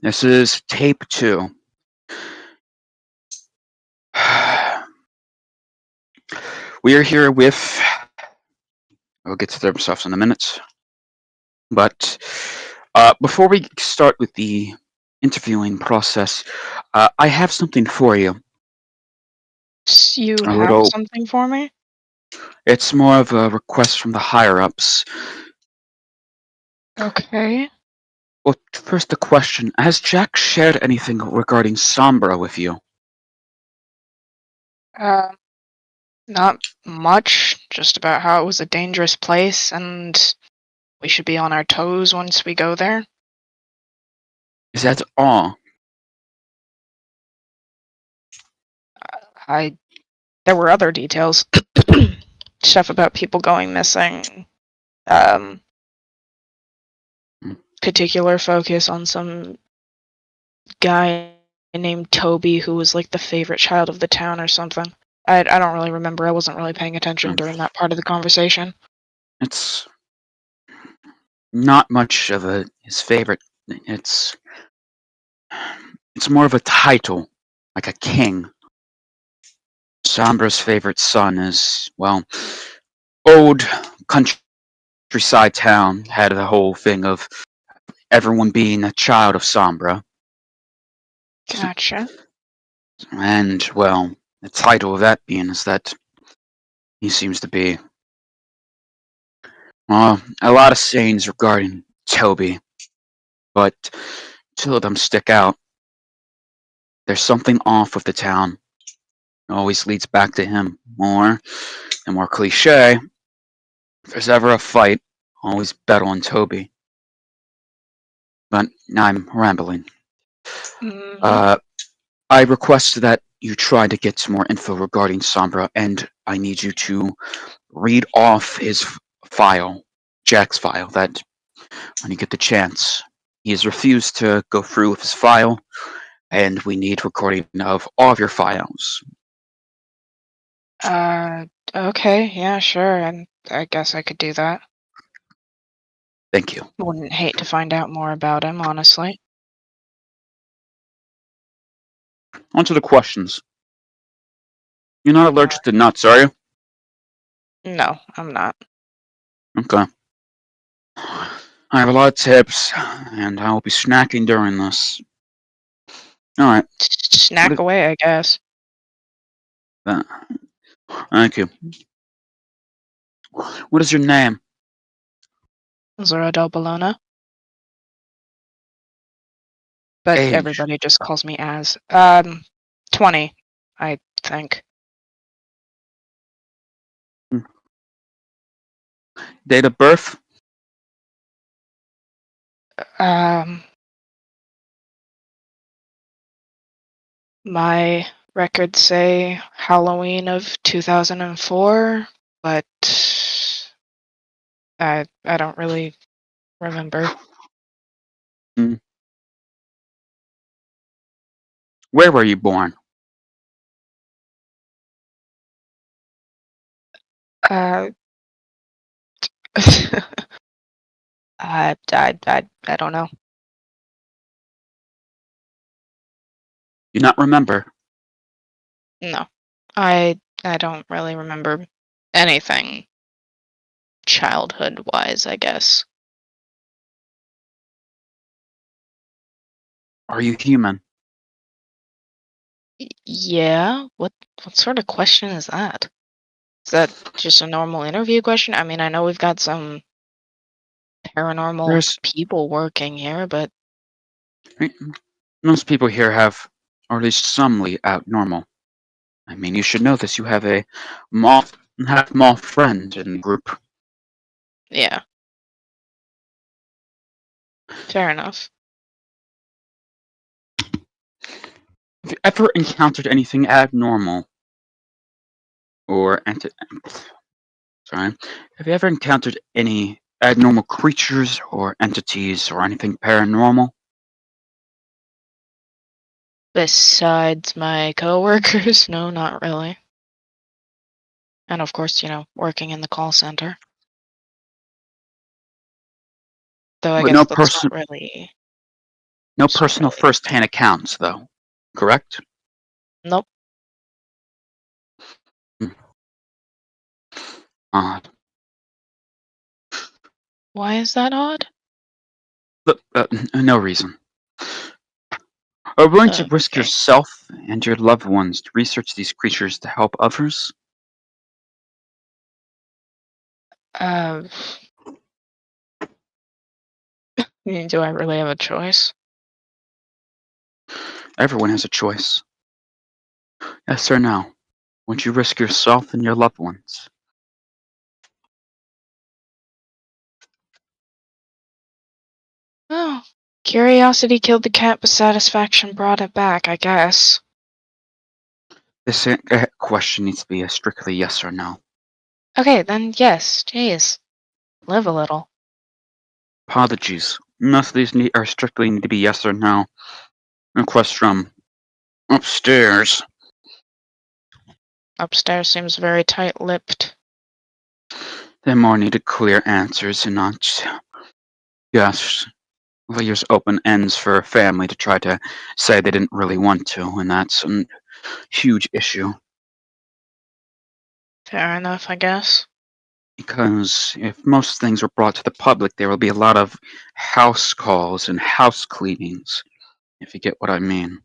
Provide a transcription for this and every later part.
This is tape 2. We are here with. We'll get to their stuff in a minute. But before we start with the interviewing process, I have something for you. You A have little. something for me? It's more of a request from the higher ups. Okay. Well, first the question: has Jack shared anything regarding Sombra with you? Uh, Not much, just about how it was a dangerous place and we should be on our toes once we go there. Is that all? I There were other details. Stuff about people going missing. Um, Hmm. Particular focus on some guy named Toby who was like the favorite child of the town or something. I don't really remember. I wasn't really paying attention during that part of the conversation. It's not much of his favorite. It's it's more of a title, like a king. Sombra's favorite son is, well, old countryside town had the whole thing of everyone being a child of Sombra. Gotcha. And, well, the title of that being is that he seems to be, a lot of sayings regarding Toby, but two of them stick out. There's something off with the town. It always leads back to him more and more cliche. If there's ever a fight, always bet on Toby. But I'm rambling. Mm-hmm. Uh, I request that you try to get some more info regarding Sombra, and I need you to read off his file, Jack's file, that when you get the chance. He has refused to go through with his file, and we need recording of all of your files. Uh, okay, yeah, sure, and I guess I could do that. Thank you. Wouldn't hate to find out more about him, honestly. On to the questions. You're not Uh, allergic to nuts, are you? no, I'm not. Okay. I have a lot of tips, and I will be snacking during this. Alright. What Snack is away, I guess. that? Thank you. What is your name? Azura del Bologna. But Age? everybody just calls me Az. 20, I think. Date of birth? Um, my records say Halloween of 2004, but I don't really remember. Hmm. Where were you born? Uh, I don't know. Do you not remember? No, I don't really remember anything childhood wise, I guess. Are you human? Yeah, what sort of question is that? Is that just a normal interview question? I mean, I know we've got some paranormal There's people working here, but most people here have, or at least somely out normal. I mean, you should know this. You have a moth, half moth friend in the group. yeah, fair enough. Have you ever encountered anything abnormal or sorry? Have you ever encountered any abnormal creatures or entities or anything paranormal? Besides my coworkers, no, not really. And of course, working in the call center. Though I But guess no that's not person. really No So personal really, first-hand accounts, though, correct? nope. Hmm, odd. Why is that odd? Look, no reason. Are you willing to risk Okay. yourself and your loved ones to research these creatures to help others? Uh, do I really have a choice? Everyone has a choice. Yes or no? Would you risk yourself and your loved ones? Oh, curiosity killed the cat, but satisfaction brought it back, I guess. This question needs to be a strictly yes or no. Okay, then yes. Jeez, live a little. Apologies. Most of these are strictly need to be yes or no. Request from upstairs. Upstairs seems very tight-lipped. They more needed clear answers and not just leaves open ends for a family to try to say they didn't really want to, and that's a huge issue. Fair enough, I guess. Because if most things were brought to the public, there will be a lot of house calls and house cleanings, if you get what I mean.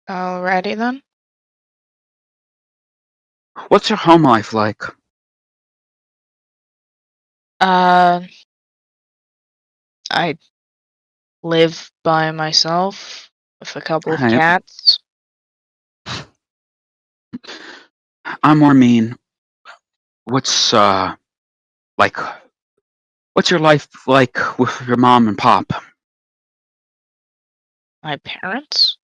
Alrighty then. What's your home life like? Uh, I live by myself with a couple of I, cats. I more mean, what's like, what's your life like with your mom and pop? My parents?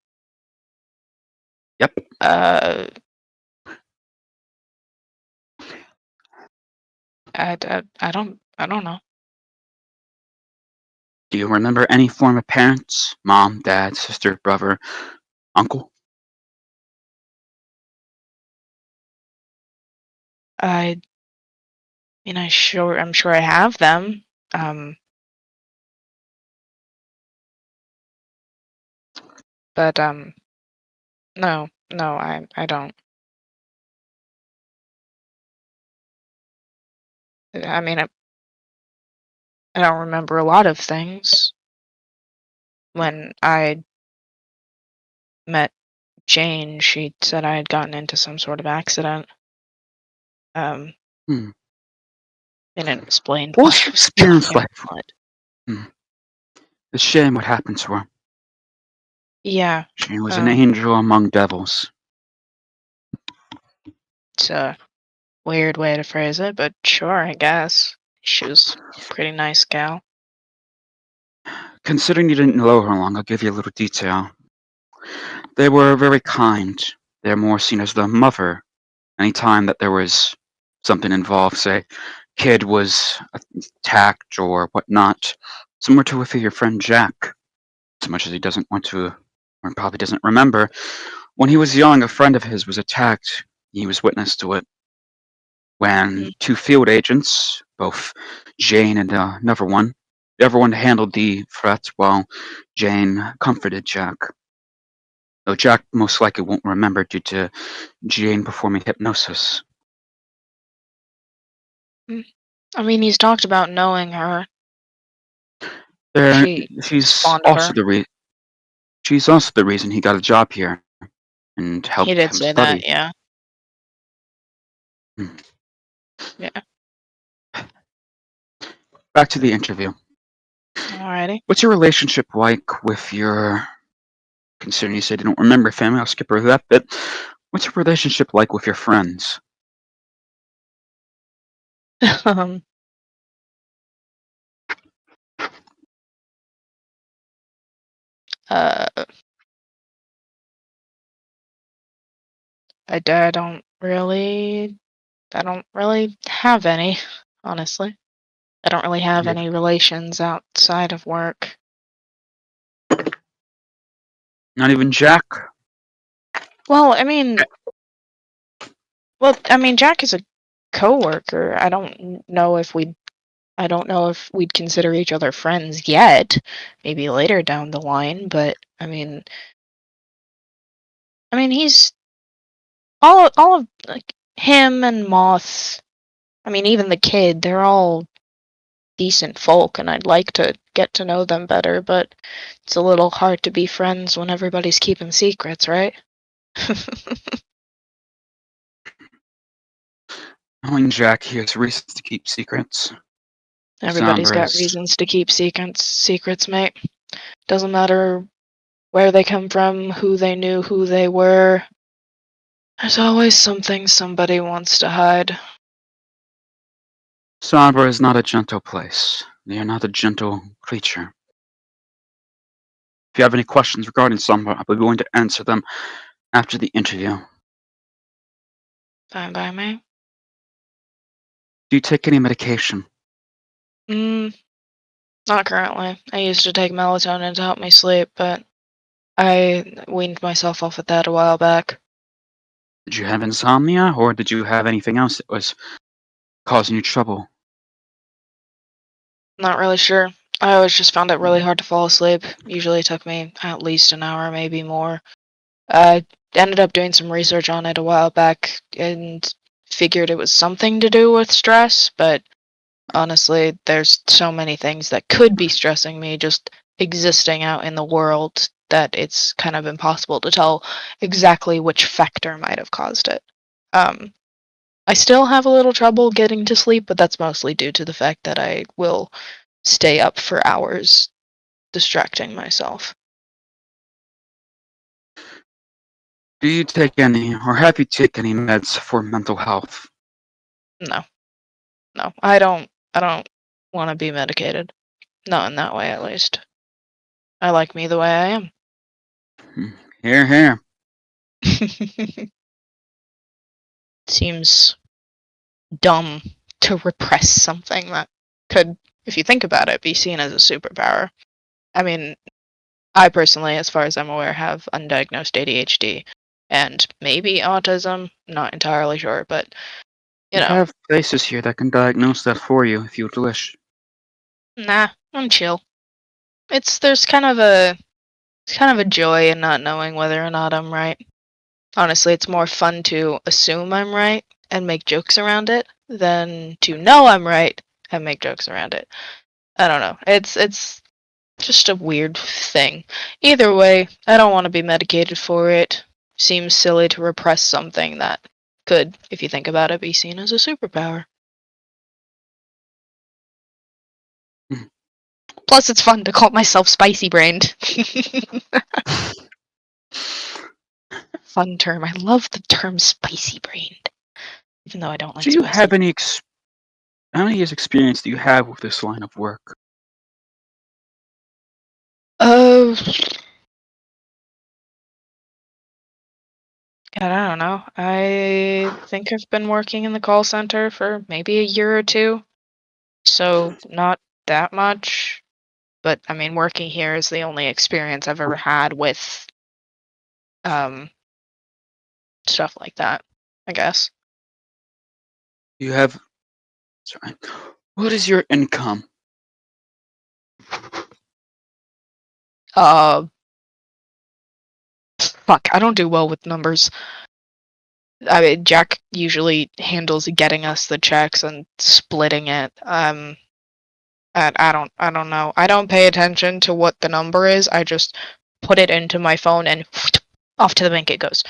Yep. Uh, I don't know. Do you remember any form of parents? Mom, dad, sister, brother, uncle? I mean, I'm sure I have them. Um, but no, I don't. I mean, I don't remember a lot of things. When I met Jane, she said I had gotten into some sort of accident. Um, Hmm. they didn't explain What why was I your was killing experience her, like? but Hmm. It's a shame what happened to her. yeah, She was an um, angel among devils. it's a weird way to phrase it, but sure, I guess. She was a pretty nice gal. Considering you didn't know her long, I'll give you a little detail. They were very kind. They're more seen as the mother. Any time that there was something involved, say, kid was attacked or whatnot, similar to with your friend Jack, as much as he doesn't want to, or probably doesn't remember, when he was young, a friend of his was attacked. He was witness to it when Mm, two field agents, both Jane and another one, everyone handled the threat while Jane comforted Jack. Though Jack most likely won't remember due to Jane performing hypnosis. mm. I mean, he's talked about knowing her. There, She was she's fond of also her. the she's also the reason he got a job here and He helped did him say that, study. yeah. Hmm. Yeah. Back to the interview. Alrighty. What's your relationship like with your? Considering you said you don't remember family, I'll skip over that bit. What's your relationship like with your friends? um, uh, I I don't really have any, honestly. I don't really have You have any relations outside of work. not even Jack. Well, I mean, Jack is a coworker. I don't know if we'd I don't know if we'd consider each other friends yet. Maybe later down the line, but I mean, he's all of like him and Moss. I mean, even the kid. They're all decent folk, and I'd like to get to know them better. But it's a little hard to be friends when everybody's keeping secrets, right? Knowing Jack, he has reasons to keep secrets. Everybody's Sombra got is reasons to keep secrets, mate. Doesn't matter where they come from, who they knew, who they were. There's always something somebody wants to hide. Sombra is not a gentle place. They are not a gentle creature. If you have any questions regarding Sombra, I'll be going to answer them after the interview. Fine by me. Do you take any medication? Mm, not currently. I used to take melatonin to help me sleep, but I weaned myself off of that a while back. Did you have insomnia, or did you have anything else that was causing you trouble? Not really sure. I always just found it really hard to fall asleep. Usually took me at least an hour, maybe more. I ended up doing some research on it a while back and figured it was something to do with stress, but honestly, there's so many things that could be stressing me just existing out in the world that it's kind of impossible to tell exactly which factor might have caused it. Um, I still have a little trouble getting to sleep, but that's mostly due to the fact that I will stay up for hours distracting myself. Do you take any, or have you taken any meds for mental health? No, no, I don't want to be medicated. Not in that way, at least. I like me the way I am. Hmm. Here, here. Seems dumb to repress something that could, if you think about it, be seen as a superpower. I mean, I personally, as far as I'm aware, have undiagnosed ADHD and maybe autism. Not entirely sure, but you We know, have places here that can diagnose that for you if you would wish. nah, I'm chill. There's kind of a it's kind of a joy in not knowing whether or not I'm right. Honestly, it's more fun to assume I'm right and make jokes around it than to know I'm right and make jokes around it. I don't know. It's just a weird thing. Either way, I don't want to be medicated for it. Seems silly to repress something that could, if you think about it, be seen as a superpower. Hmm. Plus, it's fun to call myself spicy brained. Fun term. I love the term spicy brained, even though I don't like Do you have spicy. any how many years experience do you have with this line of work? Oh, God, I don't know. I think I've been working in the call center for maybe a year or two, so not that much. But I mean, working here is the only experience I've ever had with um stuff like that, I guess. You have sorry. What is your income? Uh, fuck, I don't do well with numbers. I mean, Jack usually handles getting us the checks and splitting it. And I don't know. I don't pay attention to what the number is. I just put it into my phone and off to the bank it goes.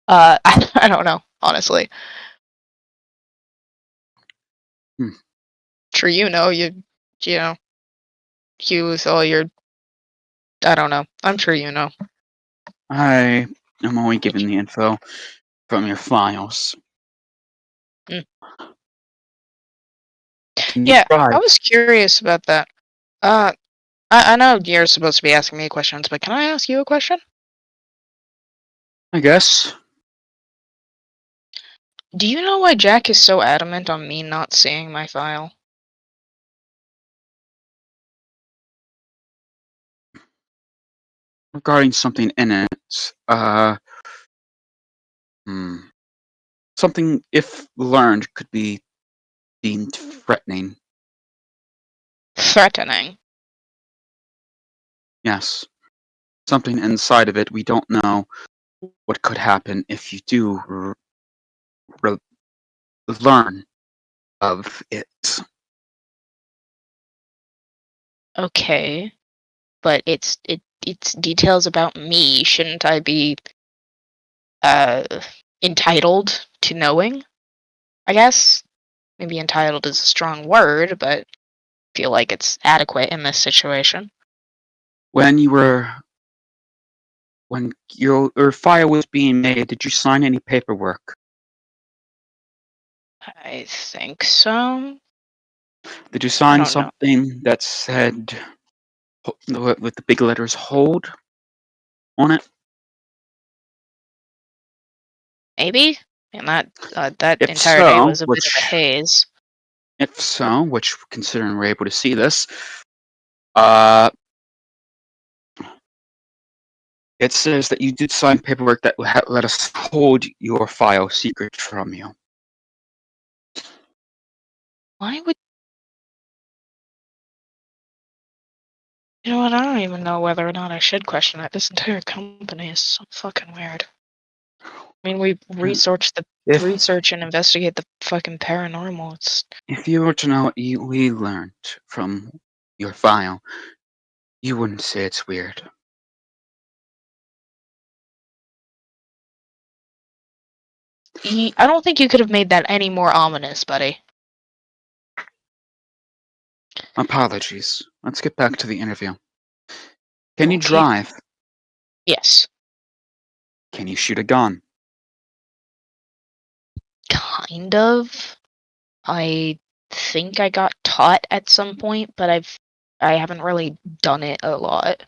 I don't know, honestly. Hmm. Sure, you know, you with all your, I don't know. I'm sure you know. I am only given the info from your files. Mm. Can you Yeah, I drive? was curious about that. Uh, I know you're supposed to be asking me questions, but can I ask you a question? I guess. Do you know why Jack is so adamant on me not seeing my file? Regarding something in it, hmm, something, if learned, could be deemed threatening. threatening. Yes. Something inside of it we don't know what could happen if you do re- learn of it. Okay, but it's details about me. Shouldn't I be uh entitled to knowing? I guess maybe entitled is a strong word, but I feel like it's adequate in this situation. When you were when your file was being made, did you sign any paperwork? I think so. Did you I sign don't know. something that said with the big letters "hold" on it? Maybe? And that If entire day so, was a bit of a haze. which considering we're able to see this, uh, it says that you did sign paperwork that let us hold your file secret from you. Why would you know what? I don't even know whether or not I should question it. This entire company is so fucking weird. I mean, we If research and investigate the fucking paranormal. It's if you were to know what we learned from your file, you wouldn't say it's weird. I don't think you could have made that any more ominous, buddy. Apologies. Let's get back to the interview. Can you Okay. drive? Yes. Can you shoot a gun? Kind of. I think I got taught at some point, but I haven't really done it a lot.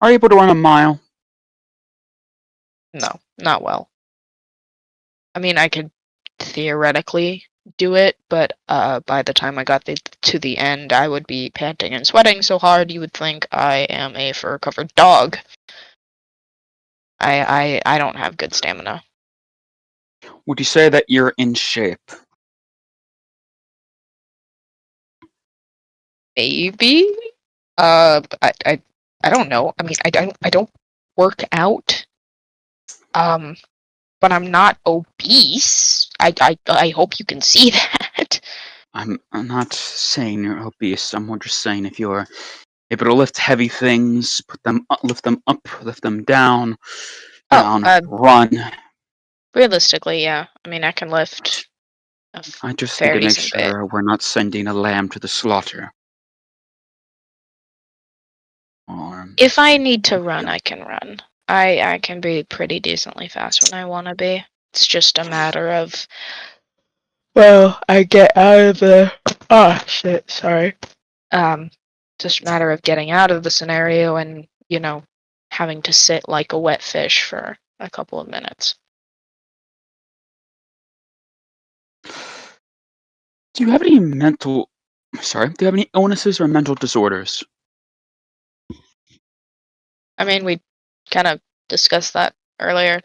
Are you able to run a mile? No, not well. I mean, I could theoretically do it, but by the time I got to the end, I would be panting and sweating so hard you would think I am a fur-covered dog. I don't have good stamina. Would you say that you're in shape? Maybe. I don't know. I mean, I don't work out. Um, but I'm not obese. I hope you can see that. I'm not saying you're obese. I'm more just saying if you're able to lift heavy things, lift them up, lift them down, Oh, run. realistically, yeah. I mean, I can lift a I just need fair to make decent bit. sure we're not sending a lamb to the slaughter. Or If I need to run, I can run. I can be pretty decently fast when I want to be. It's just a matter of, well, I get out of the. Oh shit! Sorry. Just a matter of getting out of the scenario and having to sit like a wet fish for a couple of minutes. do you have any mental? Sorry. Do you have any illnesses or mental disorders? I mean, we kind of discussed that earlier.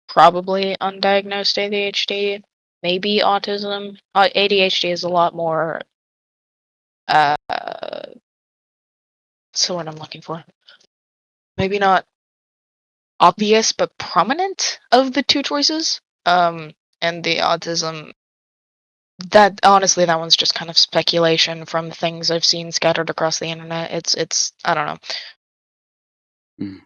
Probably undiagnosed ADHD, maybe autism. ADHD is a lot more. Uh, what's the word I'm looking for? Maybe not obvious, but prominent of the two choices. And the autism. That honestly, that one's just kind of speculation from things I've seen scattered across the internet. It's I don't know. Hmm.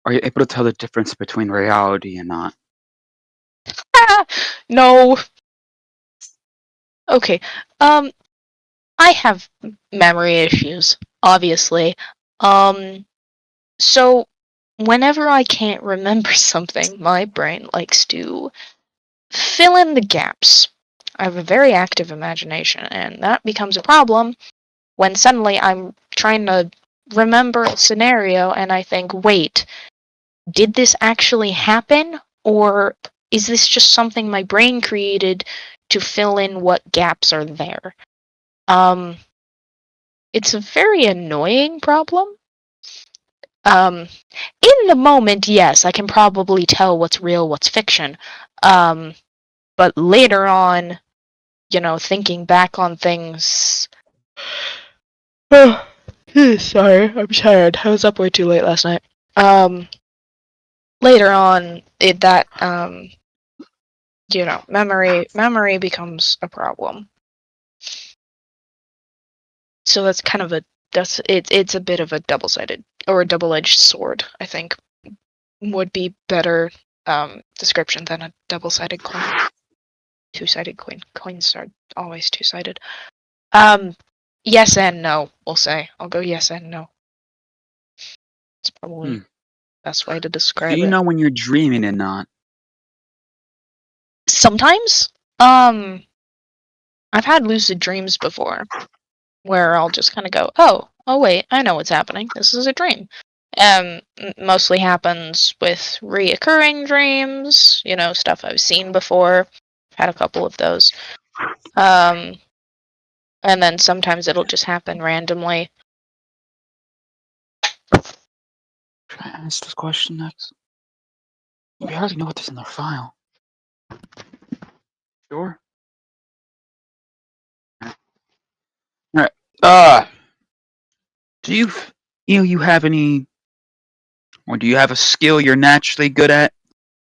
Are you able to tell the difference between reality and not? No. Okay. I have memory issues, obviously. So whenever I can't remember something, my brain likes to fill in the gaps. I have a very active imagination, and that becomes a problem when suddenly I'm trying to remember a scenario and I think, wait, did this actually happen? Or is this just something my brain created to fill in what gaps are there? Um, it's a very annoying problem. In the moment, yes, I can probably tell what's real, what's fiction. But later on, thinking back on things. Sorry, I'm tired. I was up way too late last night. Later on, memory becomes a problem. So that's kind of it's a bit of a double-sided or a double-edged sword, I think, would be better description than a double-sided coin. Two-sided coin. Coins are always two-sided. Yes and no, we'll say. I'll go yes and no. It's probably the best way to Do describe you it. know when you're dreaming and not? Sometimes, I've had lucid dreams before, where I'll just kind of go, oh wait, I know what's happening. This is a dream. Mostly happens with reoccurring dreams, stuff I've seen before. Had a couple of those. And then sometimes it'll just happen randomly. Should I ask this question next? We already know what is in their file. Sure. Alright. Do you have any, or do you have a skill you're naturally good at,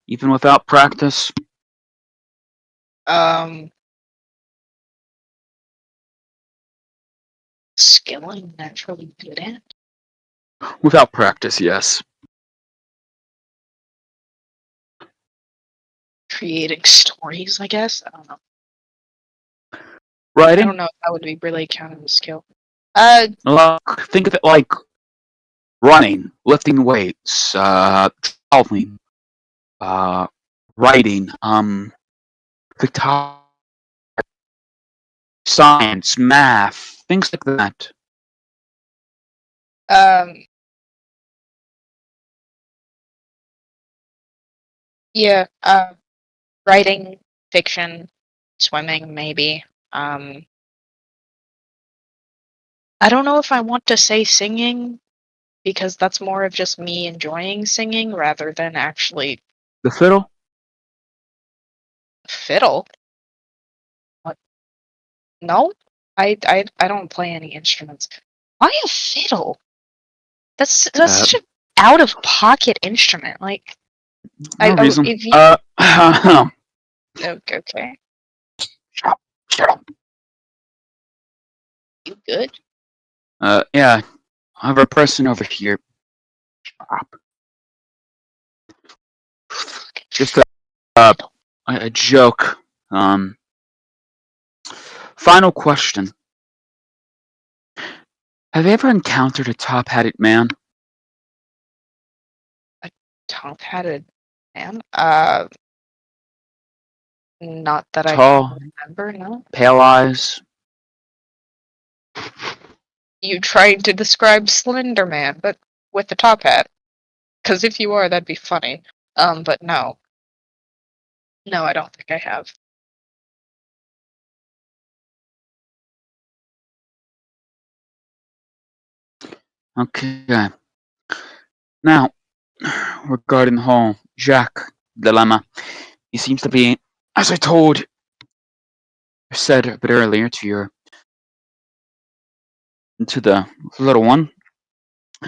even without practice? Skill I'm naturally good at. Without practice, yes. Creating stories, I guess. I don't know. I Writing? don't know if that would be really counted as skill. Think of it like running, lifting weights, traveling, writing, photography, science, math, things like that. Yeah, writing, fiction, swimming, maybe. I don't know if I want to say singing, because that's more of just me enjoying singing rather than actually The fiddle? fiddle. What? No, I don't play any instruments. Why a fiddle? That's such an out of pocket instrument. Like, No reason. if you okay, Shut up. you good? Yeah. I have a person over here. Stop. Just a joke. Final question. Have you ever encountered a top-hatted man? A top-hatted man? Not that I can Tall, remember. No. pale eyes. You trying to describe Slender Man, but with the top hat? Because if you are, that'd be funny. But no. No, I don't think I have. Okay. Now, regarding the whole Jacques dilemma, he seems to be, as I said a bit earlier to the little one,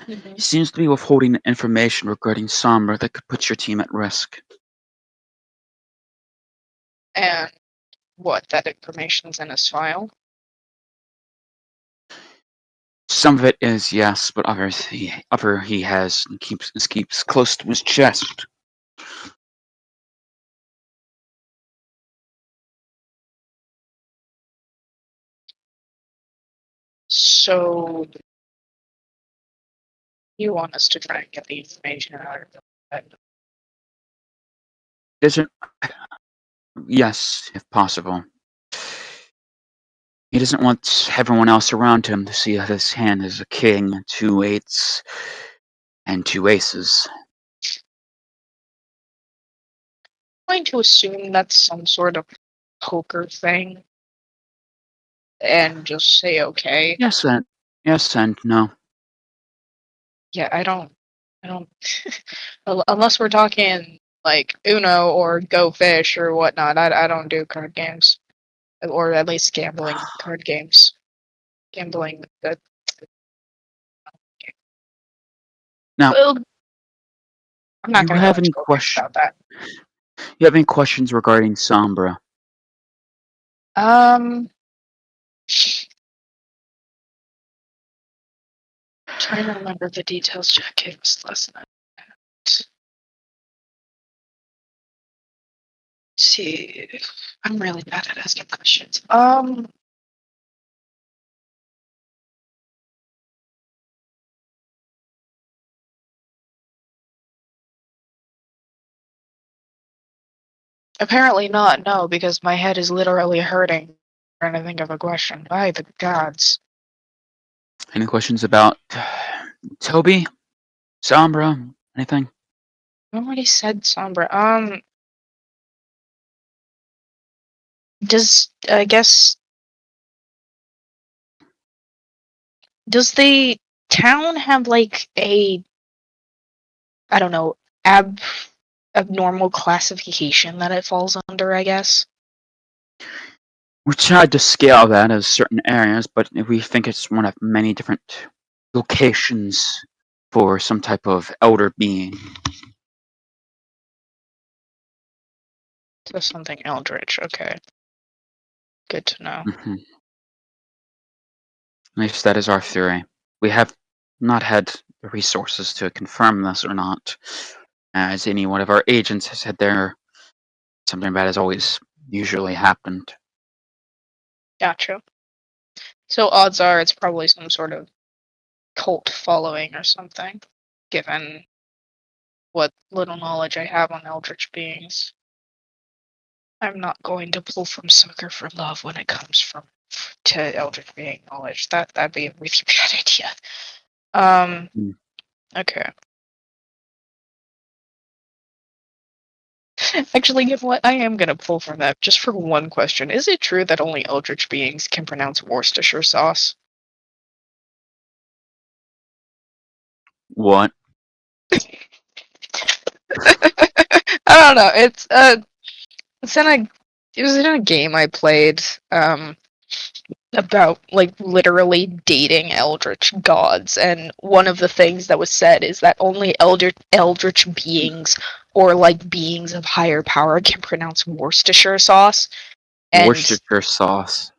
he seems to be withholding information regarding Sombra that could put your team at risk. And what? That information's in his file? Some of it is yes, but other he has and keeps close to his chest. So you want us to try and get the information out of it? Doesn't yes, if possible. He doesn't want everyone else around him to see that his hand is a king, 2 eights, and 2 aces. I'm going to assume that's some sort of poker thing. And just say okay. Yes and no. Yeah, I don't I don't. Unless we're talking like Uno or Go Fish or whatnot, I don't do card games, or at least gambling card games. Gambling. Now, Well, I'm not you gonna go have any into a rant question? about that. You have any questions regarding Sombra? Um, trying to remember the details Jack gave us last night. See, I'm really bad at asking questions. Apparently not, no, because my head is literally hurting trying to think of a question. By the gods. Any questions about Toby, Sombra, anything? I already said Sombra. I guess, does the town have like I don't know, abnormal classification that it falls under, I guess? We tried to scale that as certain areas, but we think it's one of many different locations for some type of elder being. So something eldritch, okay. Good to know. Hmm. At least that is our theory. We have not had the resources to confirm this or not, as any one of our agents has said there something bad has always usually happened. Gotcha. So odds are it's probably some sort of cult following or something, given what little knowledge I have on eldritch beings. I'm not going to pull from Sucker for Love when it comes to eldritch being knowledge. That'd be a really bad idea. Mm. Okay. Actually, you know what? I am gonna pull from that just for one question. Is it true that only eldritch beings can pronounce Worcestershire sauce? What? I don't know. It's in a it was in a game I played about like literally dating eldritch gods, and one of the things that was said is that only eldritch beings or like beings of higher power can pronounce Worcestershire sauce, and Worcestershire sauce.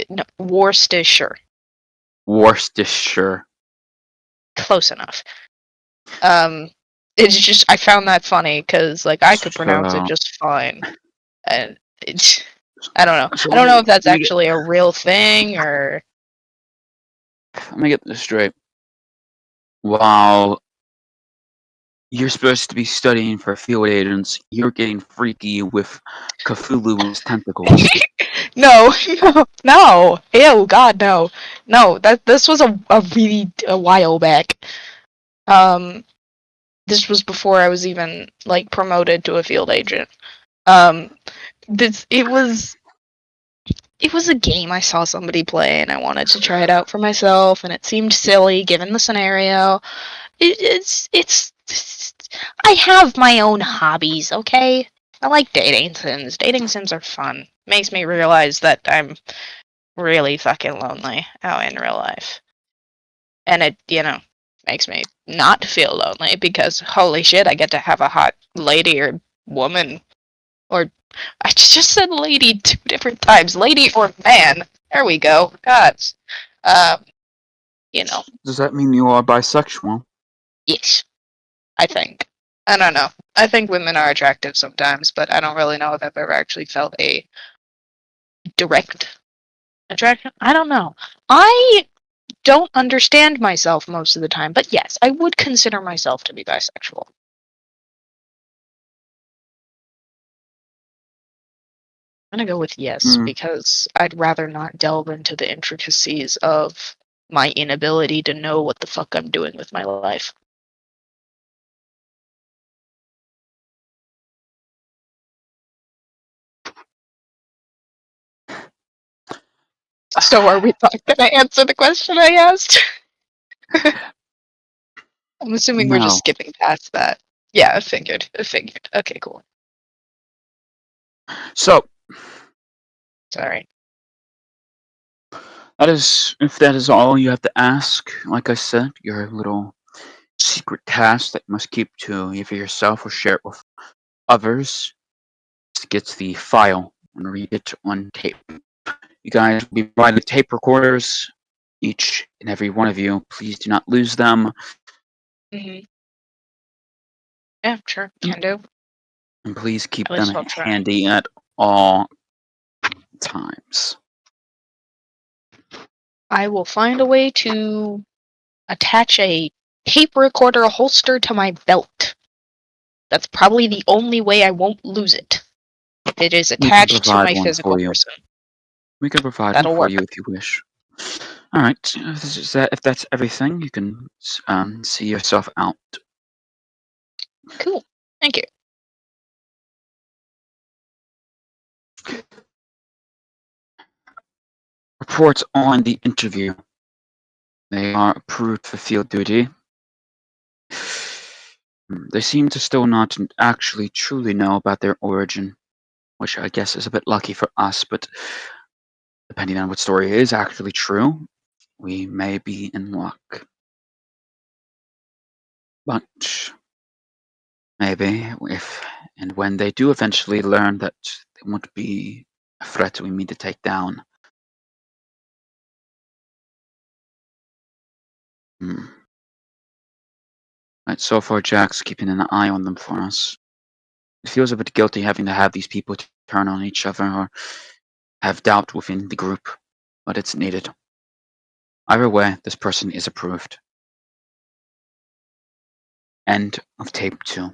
no, Worcestershire, Worcestershire. close enough. Um, it's just I found that funny because like I could pronounce it So, just fine, and it's I don't know. so I let don't know me if that's let me get actually a real thing or let me get this straight. While you're supposed to be studying for field agents, you're getting freaky with Cthulhu's tentacles. no, no, no. Ew, God, no, no. That this was a while back. Um, this was before I was even like promoted to a field agent. Um, this it was a game I saw somebody play and I wanted to try it out for myself, and it seemed silly given the scenario. It's I have my own hobbies, okay? I like dating sims. Dating sims are fun. Makes me realize that I'm really fucking lonely out in real life. And it, makes me not feel lonely because holy shit, I get to have a hot lady or woman, or I just said lady 2 different times. Lady or man. There we go. Gods. Um, you know, Does that mean you are bisexual? yes, I think. I don't know. I think women are attractive sometimes, but I don't really know if I've ever actually felt a direct attraction. I don't know. I don't understand myself most of the time, but yes, I would consider myself to be bisexual. I'm gonna go with yes, Hmm. because I'd rather not delve into the intricacies of my inability to know what the fuck I'm doing with my life. So are we not gonna answer the question I asked? I'm assuming we're just No. skipping past that. Yeah, I figured. Okay, cool. So, Sorry. if that is all you have to ask, like I said, your little secret task that you must keep to either yourself or share it with others is to get the file and read it on tape. You guys will be provided tape recorders, each and every one of you. Please do not lose them, Hmm. Yeah, sure. Can do. and please keep At them least I'll try. handy at all times. I will find a way to attach a tape recorder holster to my belt. That's probably the only way I won't lose it. If it is We can attached to provide my one physical for you. person. We can provide one That'll for work. you if you wish. All right. If that's everything, you can see yourself out. Cool. Thank you. Reports on the interview. They are approved for field duty. They seem to still not actually truly know about their origin, which I guess is a bit lucky for us, but depending on what story is actually true, we may be in luck. But maybe if and when they do eventually learn that they won't be a threat we need to take down. Hmm. Right, so far Jack's keeping an eye on them for us. It feels a bit guilty having to have these people turn on each other or have doubt within the group, but it's needed. Either way, this person is approved. End of tape 2.